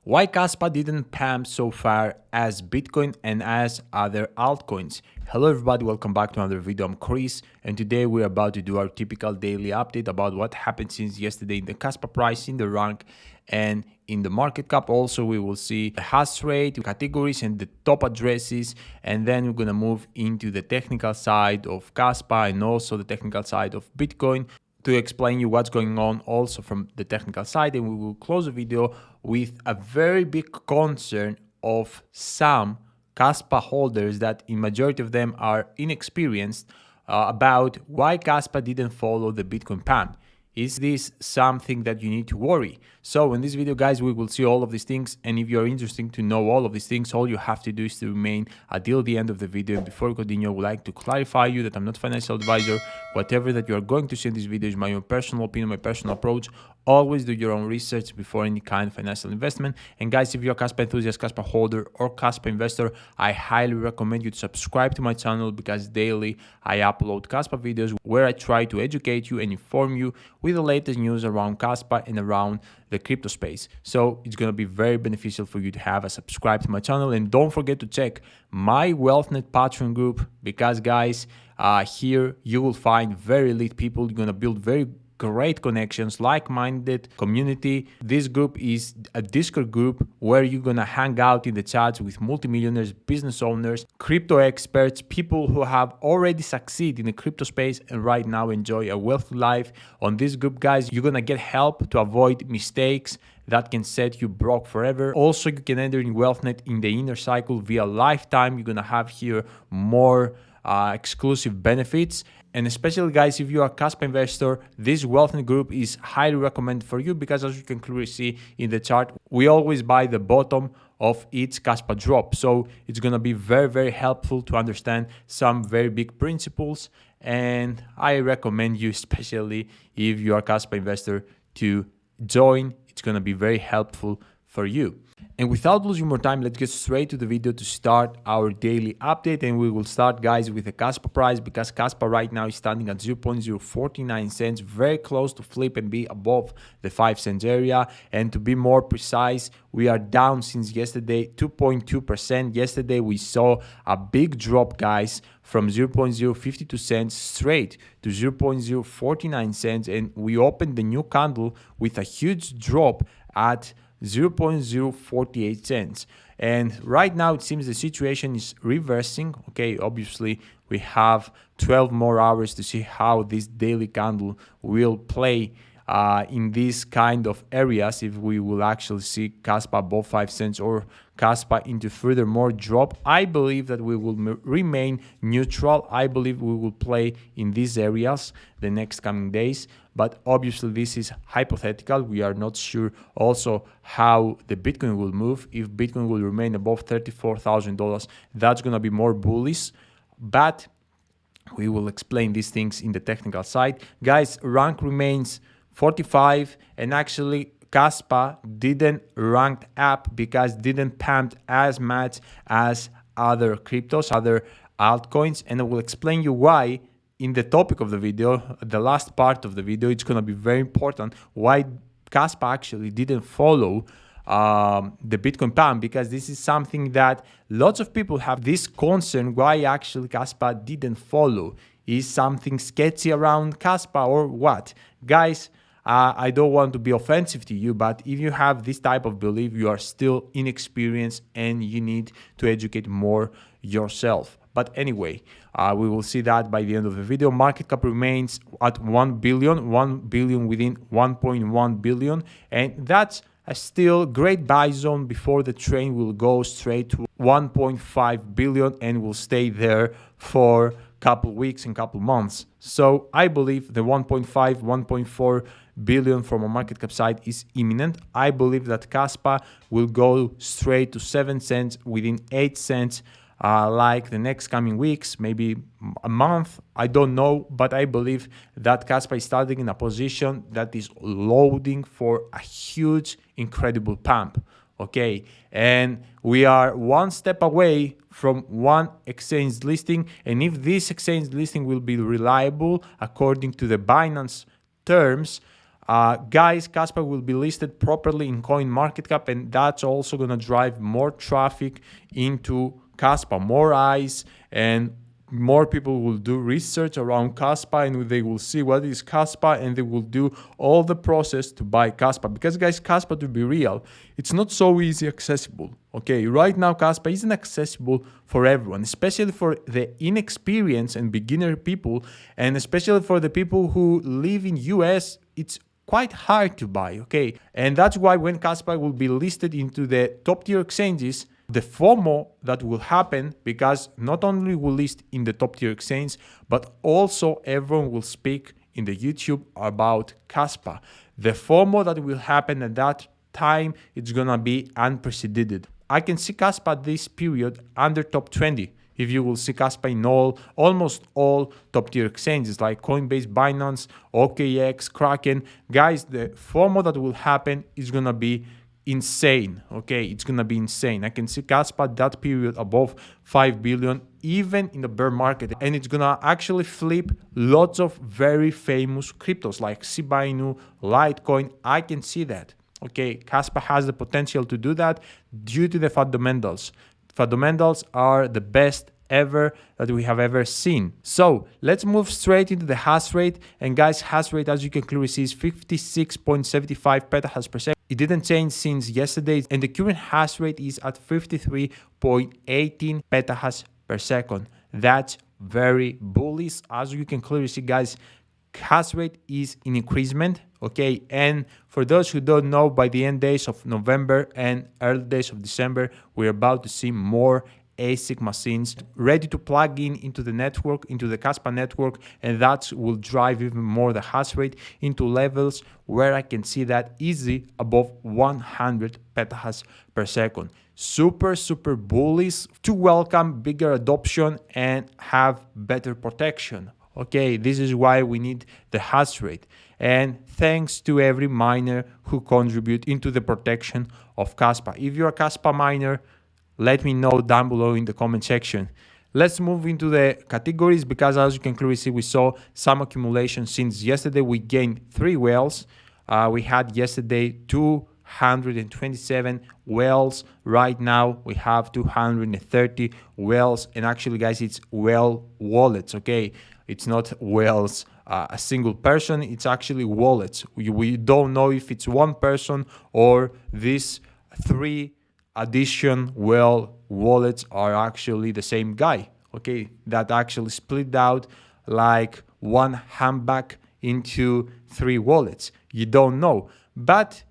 Why Kaspa didn't pump so far as Bitcoin and as other altcoins? Hello everybody, welcome back to another video. I'm Chris, and today we're about to do our typical daily update about what happened since yesterday in the Kaspa price, in the rank, and in the market cap. Also, we will see the Hashrate categories and the top addresses, and then we're gonna move into the technical side of Kaspa and also the technical side of Bitcoin to explain you what's going on also from the technical side. And we will close the video with a very big concern of some Kaspa holders that in majority of them are inexperienced about why Kaspa didn't follow the Bitcoin pump. Is this something that you need to worry? So in this video, guys, we will see all of these things. And if you're interested to know all of these things, all you have to do is to remain until the end of the video. And before we continue, I would like to clarify you that I'm not a financial advisor. Whatever that you are going to see in this video is my own personal opinion, my personal approach. Always do your own research before any kind of financial investment. And guys, if you're a Kaspa enthusiast, Kaspa holder, or Kaspa investor, I highly recommend you to subscribe to my channel because daily I upload Kaspa videos where I try to educate you and inform you with the latest news around Kaspa and around the crypto space. So it's going to be very beneficial for you to have a subscribe to my channel. And don't forget to check my WealthNet Patreon group because, guys, here you will find very elite people. You're going to build very great connections, like-minded community. This group is a Discord group where you're gonna hang out in the chats with multimillionaires, business owners, crypto experts, people who have already succeeded in the crypto space and right now enjoy a wealthy life. On this group, guys, you're gonna get help to avoid mistakes that can set you broke forever. Also, you can enter in WealthNet in the inner cycle via lifetime. You're gonna have here more exclusive benefits. And especially, guys, if you're a Kaspa investor, this WealthNet group is highly recommended for you because, as you can clearly see in the chart, we always buy the bottom of each Kaspa drop. So it's going to be very, very helpful to understand some very big principles. And I recommend you, especially if you are a Kaspa investor, to join. It's going to be very helpful for you. And without losing more time, let's get straight to the video to start our daily update. And we will start, guys, with the Kaspa price because Kaspa right now is standing at 0.049 cents, very close to flip and be above the 5 cents area. And to be more precise, we are down since yesterday 2.2%. Yesterday we saw a big drop, guys, from 0.052 cents straight to 0.049 cents, and we opened the new candle with a huge drop at 0.048 cents. And right now it seems the situation is reversing. Okay, obviously we have 12 more hours to see how this daily candle will play in these kind of areas, if we will actually see Kaspa above 5 cents or Kaspa into further more drop. I believe that we will remain neutral. I believe we will play in these areas the next coming days, but obviously this is hypothetical. We are not sure also how the Bitcoin will move. If Bitcoin will remain above $34,000, that's going to be more bullish, but we will explain these things in the technical side. Guys, rank remains 45, and actually Kaspa didn't rank up because didn't pump as much as other cryptos, other altcoins, and I will explain you why in the topic of the video, the last part of the video. It's going to be very important why Kaspa actually didn't follow the Bitcoin pump, because this is something that lots of people have this concern why actually Kaspa didn't follow. Is something sketchy around Kaspa or what? Guys, I don't want to be offensive to you, but if you have this type of belief, you are still inexperienced and you need to educate more yourself. But anyway, we will see that by the end of the video. Market cap remains at 1 billion within 1.1 billion. And that's a still great buy zone before the train will go straight to 1.5 billion and will stay there for couple weeks and couple months. So I believe the 1.5, 1.4 billion from a market cap side is imminent. I believe that Kaspa will go straight to 7 cents within 8 cents like the next coming weeks, maybe a month, I don't know, but I believe that Kaspa is starting in a position that is loading for a huge, incredible pump. Okay, and we are one step away from one exchange listing, and if this exchange listing will be reliable according to the Binance terms, Guys, Kaspa will be listed properly in CoinMarketCap, and that's also going to drive more traffic into Kaspa, more eyes, and more people will do research around Kaspa, and they will see what is Kaspa, and they will do all the process to buy Kaspa. Because guys, Kaspa, to be real, it's not so easy accessible. Okay, right now Kaspa isn't accessible for everyone, especially for the inexperienced and beginner people, and especially for the people who live in US. It's quite hard to buy, okay? And that's why when Kaspa will be listed into the top tier exchanges, the FOMO that will happen, because not only will list in the top tier exchange, but also everyone will speak in the YouTube about Kaspa. The FOMO that will happen at that time, it's gonna be unprecedented. I can see Kaspa at this period under top 20. If you will see Kaspa in almost all top tier exchanges like Coinbase, Binance, OKX, Kraken. Guys, the FOMO that will happen is gonna be insane. Okay, it's gonna be insane. I can see Kaspa that period above 5 billion, even in the bear market, and it's gonna actually flip lots of very famous cryptos like Shiba Inu, Litecoin. I can see that. Okay, Kaspa has the potential to do that due to the fundamentals. Fundamentals are the best ever that we have ever seen. So let's move straight into the hash rate. And guys, hash rate, as you can clearly see, is 56.75 petahash per second. It didn't change since yesterday, and the current hash rate is at 53.18 petahash per second. That's very bullish. As you can clearly see, guys, hash rate is in increasement. Okay, and for those who don't know, by the end days of November and early days of December, we're about to see more ASIC machines ready to plug in into the network, into the Kaspa network, and that will drive even more the hash rate into levels where I can see that easy above 100 petahash per second. Super bullish to welcome bigger adoption and have better protection. Okay, this is why we need the hash rate. And thanks to every miner who contribute into the protection of Kaspa. If you're a Kaspa miner, let me know down below in the comment section. Let's move into the categories, because as you can clearly see, we saw some accumulation since yesterday. We gained 3 whales. We had yesterday 227 whales. Right now we have 230 whales, and actually guys, it's whale wallets. Okay, it's not whales, a single person, it's actually wallets. We don't know if it's one person or these 3 addition whale wallets are actually the same guy. Okay, that actually split out like one handbag into 3 wallets. You don't know, but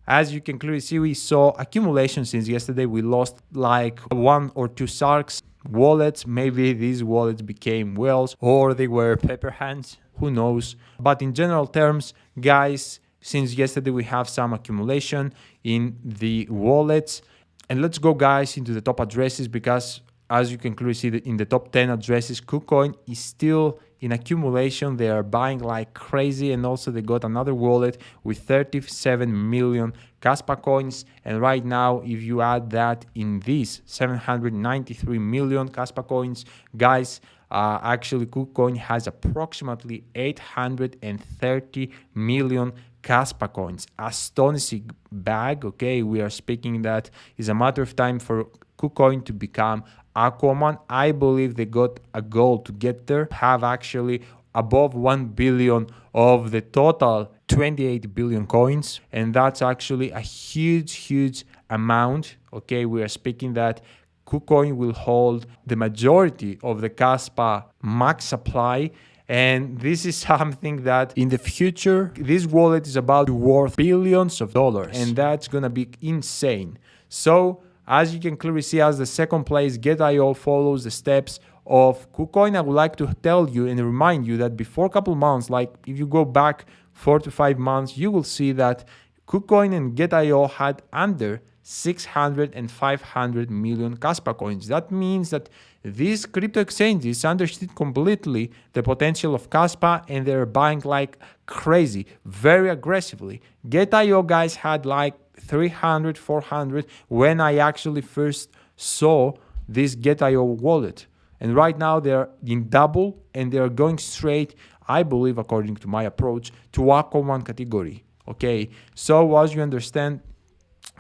as you can clearly see, we saw accumulation since yesterday. We lost like 1 or 2 sharks wallets. Maybe these wallets became whales, or they were pepper hands, who knows. But in general terms, guys, since yesterday we have some accumulation in the wallets. And let's go, guys, into the top addresses, because as you can clearly see, in the top 10 addresses, KuCoin is still in accumulation. They are buying like crazy, and also they got another wallet with 37 million Kaspa coins. And right now, if you add that in these 793 million Kaspa coins, guys, actually KuCoin has approximately 830 million Kaspa coins. Astonishing bag. Okay, we are speaking that is a matter of time for KuCoin to become Aquaman. I believe they got a goal to get there, have actually above 1 billion of the total 28 billion coins, and that's actually a huge amount. Okay, we are speaking that KuCoin will hold the majority of the Kaspa max supply. And this is something that in the future, this wallet is about to worth billions of dollars, and that's gonna be insane. So as you can clearly see, as the second place, Get.io follows the steps of KuCoin. I would like to tell you and remind you that before a couple months, like if you go back 4 to 5 months, you will see that KuCoin and Get.io had under 600 and 500 million Kaspa coins. That means that these crypto exchanges understood completely the potential of Kaspa, and they're buying like crazy, very aggressively. Get.io, guys, had like 300, 400 when I actually first saw this Get.io wallet. And right now they're in double, and they're going straight I believe, according to my approach, to one category. Okay, so as you understand,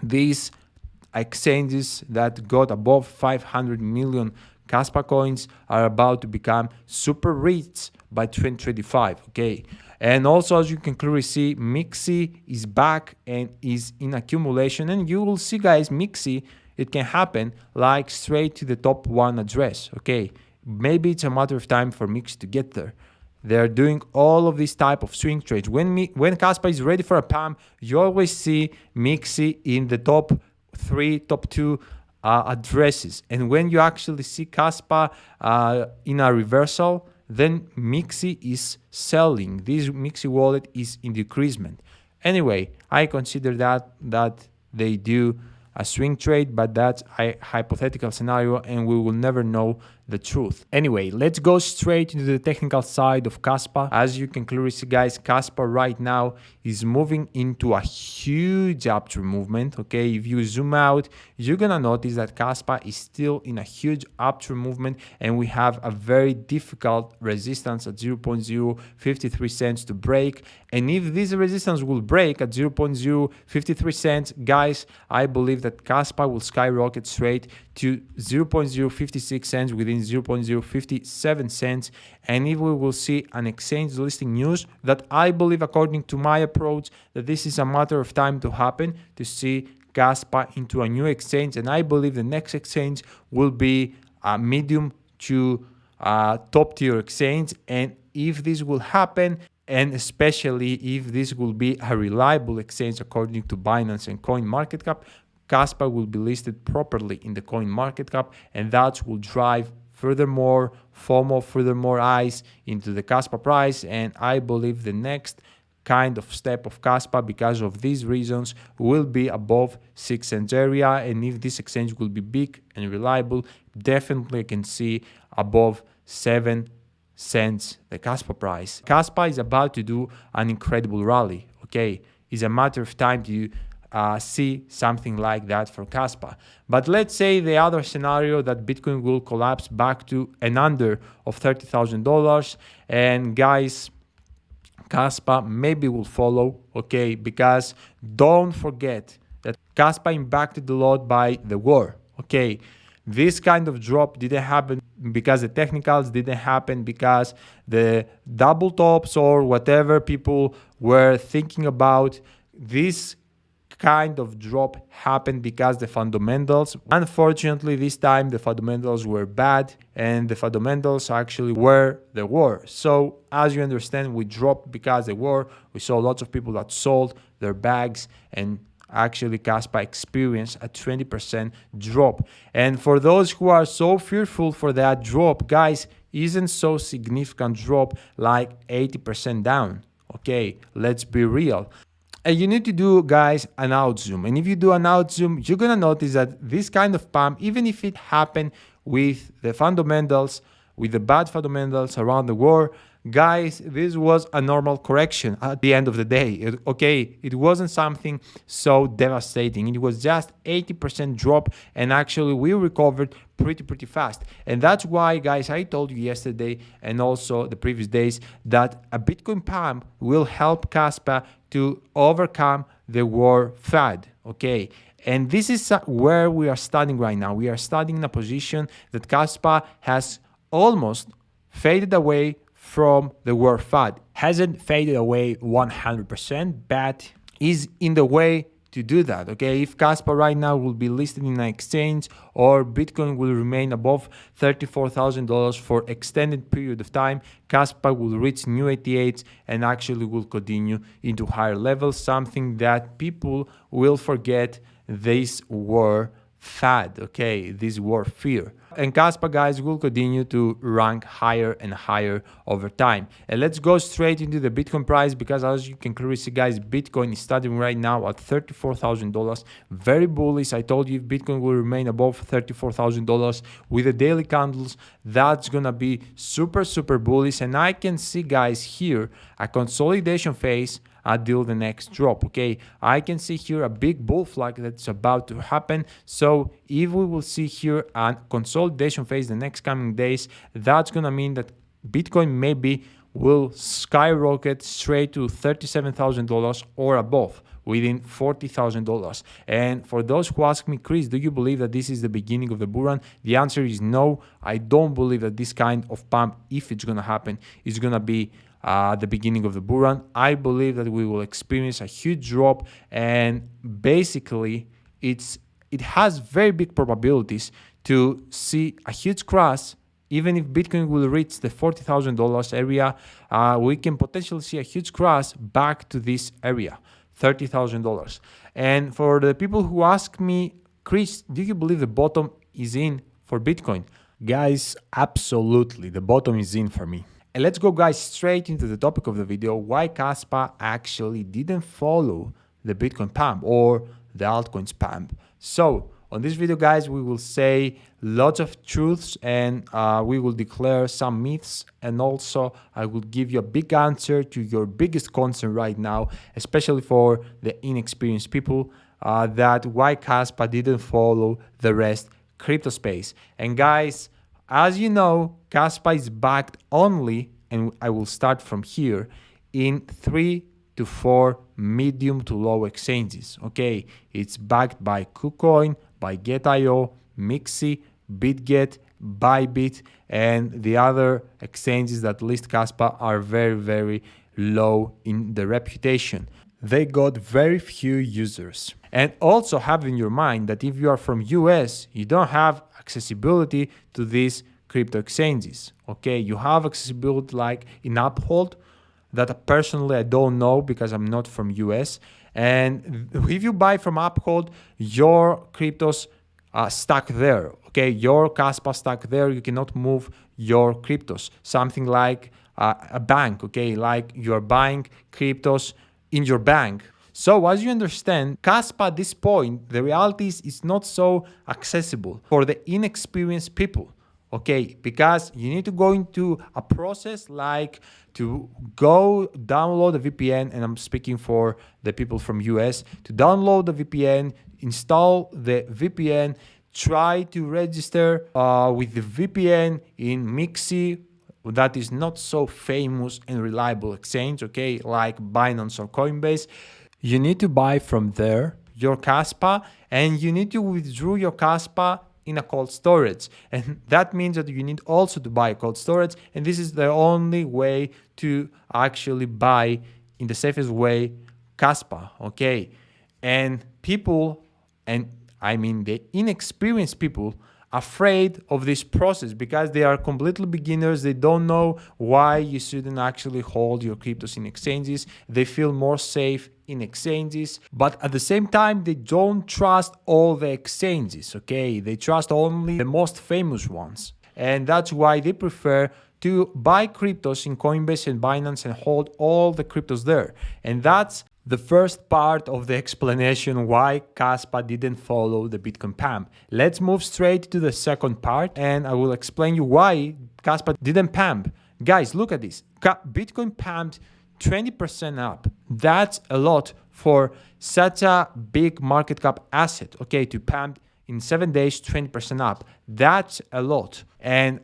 these exchanges that got above 500 million Kaspa coins are about to become super rich by 2025. Okay, and also as you can clearly see, Mixi is back and is in accumulation, and you will see, guys, Mixi, it can happen like straight to the top one address. Okay, maybe it's a matter of time for Mixi to get there. They're doing all of these type of swing trades. When Kaspa is ready for a pump, you always see Mixi in the top 3, top 2 addresses. And when you actually see Kaspa in a reversal, then Mixi is selling. This Mixi wallet is in decreasement. Anyway, I consider that they do a swing trade, but that's a hypothetical scenario and we will never know the truth. Anyway, let's go straight into the technical side of Kaspa. As you can clearly see, guys, Kaspa right now is moving into a huge uptrend movement. Okay, if you zoom out, you're gonna notice that Kaspa is still in a huge uptrend movement, and we have a very difficult resistance at 0.053 cents to break. And if this resistance will break at 0.053 cents, guys, I believe that Kaspa will skyrocket straight to 0.056 cents within 0.057 cents. And if we will see an exchange listing news, that I believe, according to my approach, that this is a matter of time to happen, to see Kaspa into a new exchange. And I believe the next exchange will be a medium to top tier exchange. And if this will happen, and especially if this will be a reliable exchange according to Binance and CoinMarketCap, Kaspa will be listed properly in the CoinMarketCap, and that will drive furthermore FOMO, furthermore eyes into the Kaspa price. And I believe the next kind of step of Kaspa, because of these reasons, will be above 6 cents area. And if this exchange will be big and reliable, definitely I can see above 7 cents the Kaspa price. Kaspa is about to do an incredible rally. Okay, it's a matter of time to see something like that for Kaspa. But let's say the other scenario, that Bitcoin will collapse back to an under of $30,000, and guys, Kaspa maybe will follow. Okay, because don't forget that Kaspa impacted a lot by the war. Okay, this kind of drop didn't happen because the technicals didn't happen, because the double tops or whatever people were thinking about. This kind of drop happened because the fundamentals, unfortunately this time the fundamentals were bad, and the fundamentals actually were the war. So as you understand, we dropped because the war. We saw lots of people that sold their bags, and actually Kaspa experienced a 20% drop. And for those who are so fearful for that drop, guys, isn't so significant drop like 80% down. Okay, let's be real. And you need to do, guys, an out zoom. And if you do an out zoom, you're gonna notice that this kind of pump, even if it happened with the fundamentals, with the bad fundamentals around the war, guys, this was a normal correction at the end of the day. It wasn't something so devastating. It was just 80% drop, and actually we recovered pretty fast. And that's why, guys, I told you yesterday and also the previous days that a Bitcoin pump will help Kaspa to overcome the war fad. Okay, and this is where we are standing right now. We are standing in a position that Kaspa has almost faded away from the war fad. Hasn't faded away 100%, but is in the way to do that. Okay, if Kaspa right now will be listed in an exchange, or Bitcoin will remain above $34,000 for extended period of time, Kaspa will reach new 88s and actually will continue into higher levels, something that people will forget this war fad, okay, this war fear. And Kaspa, guys, will continue to rank higher and higher over time. And let's go straight into the Bitcoin price, because as you can clearly see, guys, Bitcoin is starting right now at $34,000. Very bullish. I told you if Bitcoin will remain above $34,000 with the daily candles, that's gonna be super bullish. And I can see, guys, here a consolidation phase until the next drop. Okay, I can see here a big bull flag that's about to happen. So if we will see here a consolidation phase the next coming days, that's gonna mean that Bitcoin maybe will skyrocket straight to $37,000 or above within $40,000. And for those who ask me, Chris, do you believe that this is the beginning of the bull run? The answer is no. I don't believe that this kind of pump, if it's going to happen, is going to be the beginning of the bull run. I believe that we will experience a huge drop, and basically it has very big probabilities to see a huge crash. Even if Bitcoin will reach the $40,000 area, we can potentially see a huge crash back to this area, $30,000. And for the people who ask me, Chris, do you believe the bottom is in for Bitcoin? Guys, absolutely, the bottom is in for me. And let's go, guys, straight into the topic of the video, why Kaspa actually didn't follow the Bitcoin pump or the altcoins pump. So on this video, guys, we will say lots of truths, and we will declare some myths, and also I will give you a big answer to your biggest concern right now, especially for the inexperienced people, that why Kaspa didn't follow the rest crypto space. And guys, as you know, Kaspa is backed only, and I will start from here, in 3 to 4 medium to low exchanges. Okay, it's backed by KuCoin, by Get.io, Mixi, BitGet, Bybit, and the other exchanges that list Kaspa are very, very low in the reputation. They got very few users. And also have in your mind that if you are from US, you don't have accessibility to these crypto exchanges. Okay, you have accessibility like in Uphold, that personally I don't know because I'm not from US. And if you buy from Uphold, your cryptos stuck there. Okay, your Kaspa stuck there. You cannot move your cryptos. Something like a bank. Okay, like you're buying cryptos in your bank. So as you understand, Kaspa at this point, the reality is it's not so accessible for the inexperienced people. Okay, because you need to go into a process like to go download a VPN, and I'm speaking for the people from US, to download the VPN, install the VPN, try to register with the VPN in Mixi, that is not so famous and reliable exchange, okay, like Binance or Coinbase. You need to buy from there your Kaspa, and you need to withdraw your Kaspa in a cold storage, and that means that you need also to buy a cold storage, and this is the only way to actually buy in the safest way Kaspa. Okay, and people, and I mean the inexperienced people, afraid of this process because they are completely beginners. They don't know why you shouldn't actually hold your cryptos in exchanges. They feel more safe in exchanges, but at the same time, they don't trust all the exchanges. Okay, they trust only the most famous ones, and that's why they prefer to buy cryptos in Coinbase and Binance and hold all the cryptos there. And that's the first part of the explanation why Kaspa didn't follow the Bitcoin pump. Let's move straight to the second part, and I will explain you why Kaspa didn't pump. Guys, look at this. Bitcoin pumped 20% up. That's a lot for such a big market cap asset. Okay, to pump in 7 days 20% up. That's a lot. And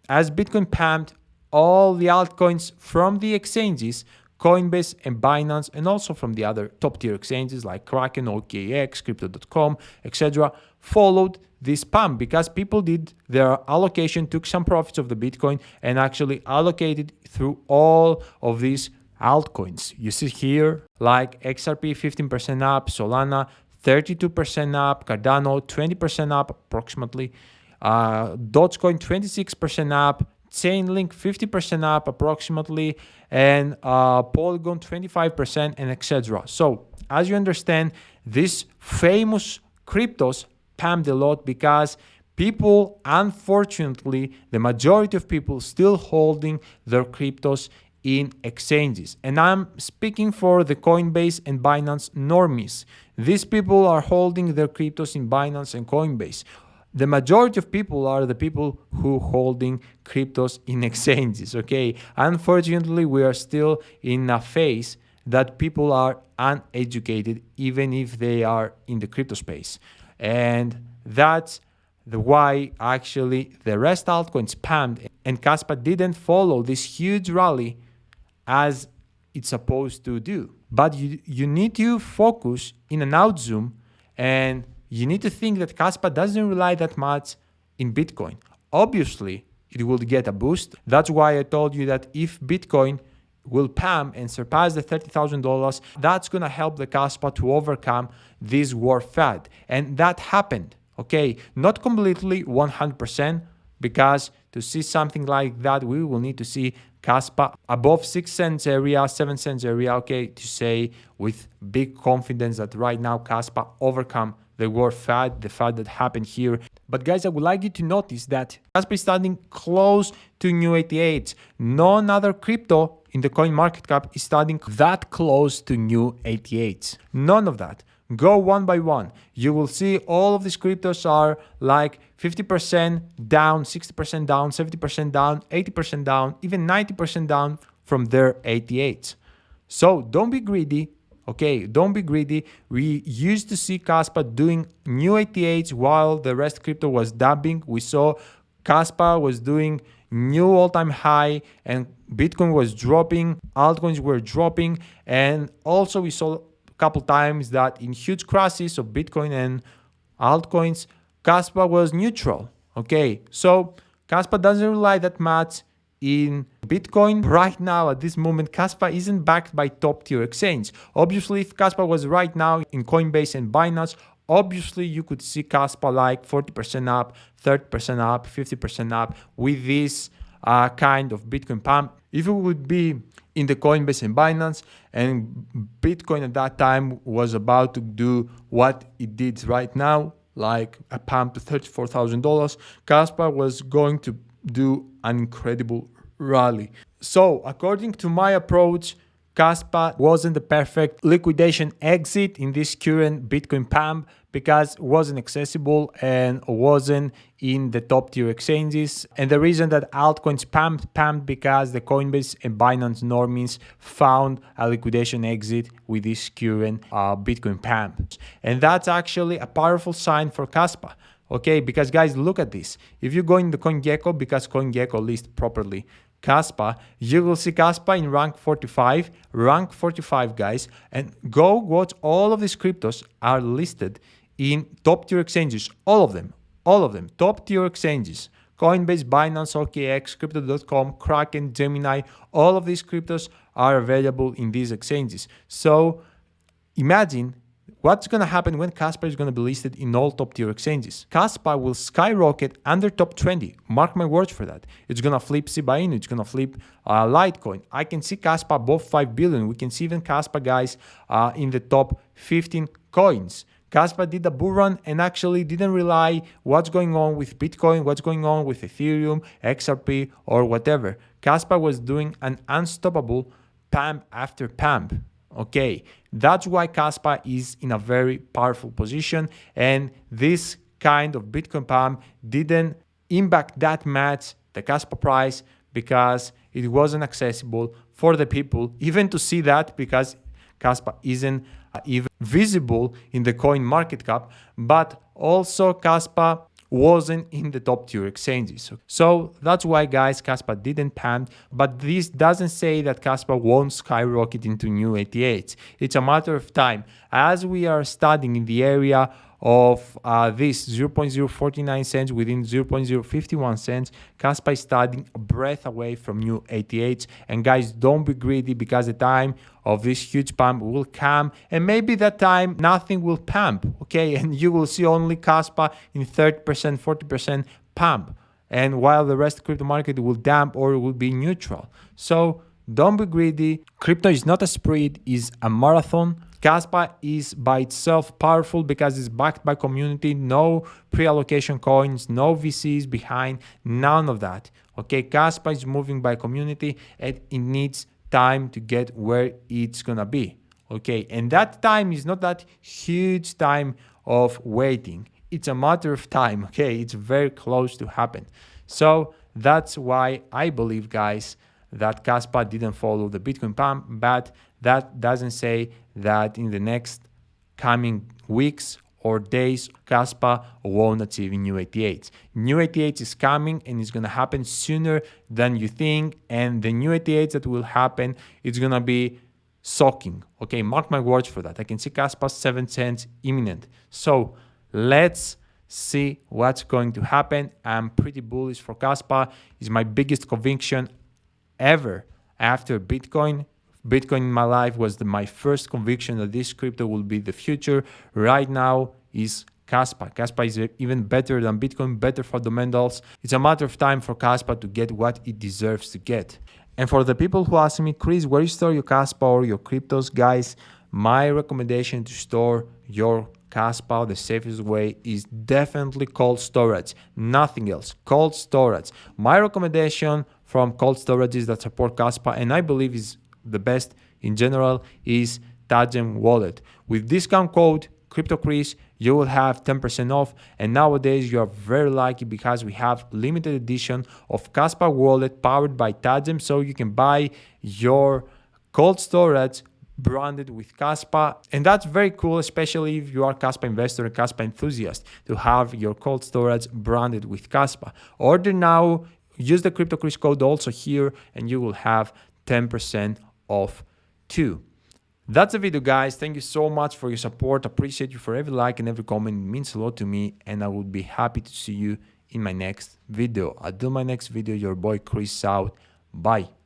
as Bitcoin pumped all the altcoins from the exchanges, Coinbase and Binance, and also from the other top tier exchanges like Kraken, OKX, Crypto.com, etc., followed this pump because people did their allocation, took some profits of the Bitcoin, and actually allocated through all of these altcoins. You see here like XRP 15% up, Solana 32% up, Cardano 20% up approximately, Dogecoin 26% up, Chainlink 50% up approximately, and Polygon 25%, and etc. So as you understand, these famous cryptos pumped a lot because people, unfortunately, the majority of people still holding their cryptos in exchanges. And I'm speaking for the Coinbase and Binance normies. These people are holding their cryptos in Binance and Coinbase. The majority of people are the people who holding cryptos in exchanges, okay? Unfortunately, we are still in a phase that people are uneducated, even if they are in the crypto space. And that's why actually the rest altcoins pumped, and Kaspa didn't follow this huge rally as it's supposed to do. But you need to focus in an out zoom, and you need to think that Kaspa doesn't rely that much in Bitcoin. Obviously, it will get a boost. That's why I told you that if Bitcoin will pump and surpass the $30,000, that's gonna help the Kaspa to overcome this war fad. And that happened, okay? Not completely 100%, because to see something like that, we will need to see Kaspa above 6 cents area, 7 cents area, okay, to say with big confidence that right now Kaspa overcome the war fad, the fad that happened here. But guys, I would like you to notice that Kaspa is standing close to new 88s. None other crypto in the coin market cap is standing that close to new 88s. None of that. Go one by one. You will see all of these cryptos are like 50% down, 60% down, 70% down, 80% down, even 90% down from their 88s. So don't be greedy. Okay, don't be greedy. We used to see Kaspa doing new 88s while the rest crypto was dumping. We saw Kaspa was doing new all-time high and Bitcoin was dropping, altcoins were dropping, and also we saw a couple times that in huge crashes of Bitcoin and altcoins, Kaspa was neutral. Okay, so Kaspa doesn't rely that much in Bitcoin. Right now, at this moment, Kaspa isn't backed by top tier exchange. Obviously, if Kaspa was right now in Coinbase and Binance, obviously you could see Kaspa like 40% up, 30% up, 50% up with this kind of Bitcoin pump. If it would be in the Coinbase and Binance and Bitcoin at that time was about to do what it did right now, like a pump to $34,000, Kaspa was going to do an incredible rally. So according to my approach, Kaspa wasn't the perfect liquidation exit in this current Bitcoin pump because it wasn't accessible and wasn't in the top tier exchanges. And the reason that altcoins pumped because the Coinbase and Binance normies found a liquidation exit with this current Bitcoin pump. And that's actually a powerful sign for Kaspa. Okay, because guys, look at this. If you go in the CoinGecko, because CoinGecko lists properly Kaspa, you will see Kaspa in rank 45, guys, and go watch all of these cryptos are listed in top tier exchanges, all of them, top tier exchanges, Coinbase, Binance, OKX, Crypto.com, Kraken, Gemini, all of these cryptos are available in these exchanges. So imagine what's going to happen when Kaspa is going to be listed in all top tier exchanges. Kaspa will skyrocket under top 20. Mark my words for that. It's going to flip Shiba Inu. It's going to flip Litecoin. I can see Kaspa above 5 billion. We can see even Kaspa, guys, in the top 15 coins. Kaspa did a bull run and actually didn't rely what's going on with Bitcoin, what's going on with Ethereum, XRP, or whatever. Kaspa was doing an unstoppable pump after pump. Okay, that's why Kaspa is in a very powerful position, and this kind of Bitcoin pump didn't impact that much the Kaspa price because it wasn't accessible for the people even to see that, because Kaspa isn't even visible in the coin market cap, but also Kaspa wasn't in the top tier exchanges. So that's why, guys, Kaspa didn't pump, but this doesn't say that Kaspa won't skyrocket into new 88s. It's a matter of time. As we are studying in the area of this 0.049 cents within 0.051 cents, Kaspa is studying a breath away from new 88s. And guys, don't be greedy, because the time of this huge pump will come, and maybe that time nothing will pump, okay, and you will see only Kaspa in 30%, 40% pump, and while the rest of the crypto market will dump or will be neutral. So don't be greedy. Crypto is not a sprint, it's a marathon. Kaspa is by itself powerful because it's backed by community, no pre-allocation coins, no VCs behind, none of that. Okay, Kaspa is moving by community and it needs time to get where it's gonna be. Okay, and that time is not that huge time of waiting. It's a matter of time. Okay, it's very close to happen. So that's why I believe, guys, that Kaspa didn't follow the Bitcoin pump, but that doesn't say that in the next coming weeks or days, Kaspa won't achieve new 88s. New 88s is coming and it's gonna happen sooner than you think. And the new 88s that will happen, it's gonna be shocking. Okay, mark my words for that. I can see Kaspa 7 cents imminent. So let's see what's going to happen. I'm pretty bullish for Kaspa. It's my biggest conviction ever after Bitcoin. Bitcoin in my life was my first conviction that this crypto will be the future. Right now is Kaspa. Kaspa is even better than Bitcoin, better fundamentals. It's a matter of time for Kaspa to get what it deserves to get. And for the people who ask me, Chris, where you store your Kaspa or your cryptos, guys, my recommendation to store your Kaspa the safest way is definitely cold storage, nothing else. Cold storage. My recommendation from cold storages that support Kaspa, and I believe is the best in general, is Tangem Wallet. With discount code CryptoChris, you will have 10% off, and nowadays you are very lucky because we have limited edition of Kaspa Wallet powered by Tangem, so you can buy your cold storage branded with Kaspa, and that's very cool, especially if you are Kaspa investor and Kaspa enthusiast, to have your cold storage branded with Kaspa. Order now, use the CryptoChris code also here, and you will have 10% off too. That's the video, guys. Thank you so much for your support. Appreciate you for every like and every comment. It means a lot to me, and I would be happy to see you in my next video. Until my next video, your boy Chris out. Bye.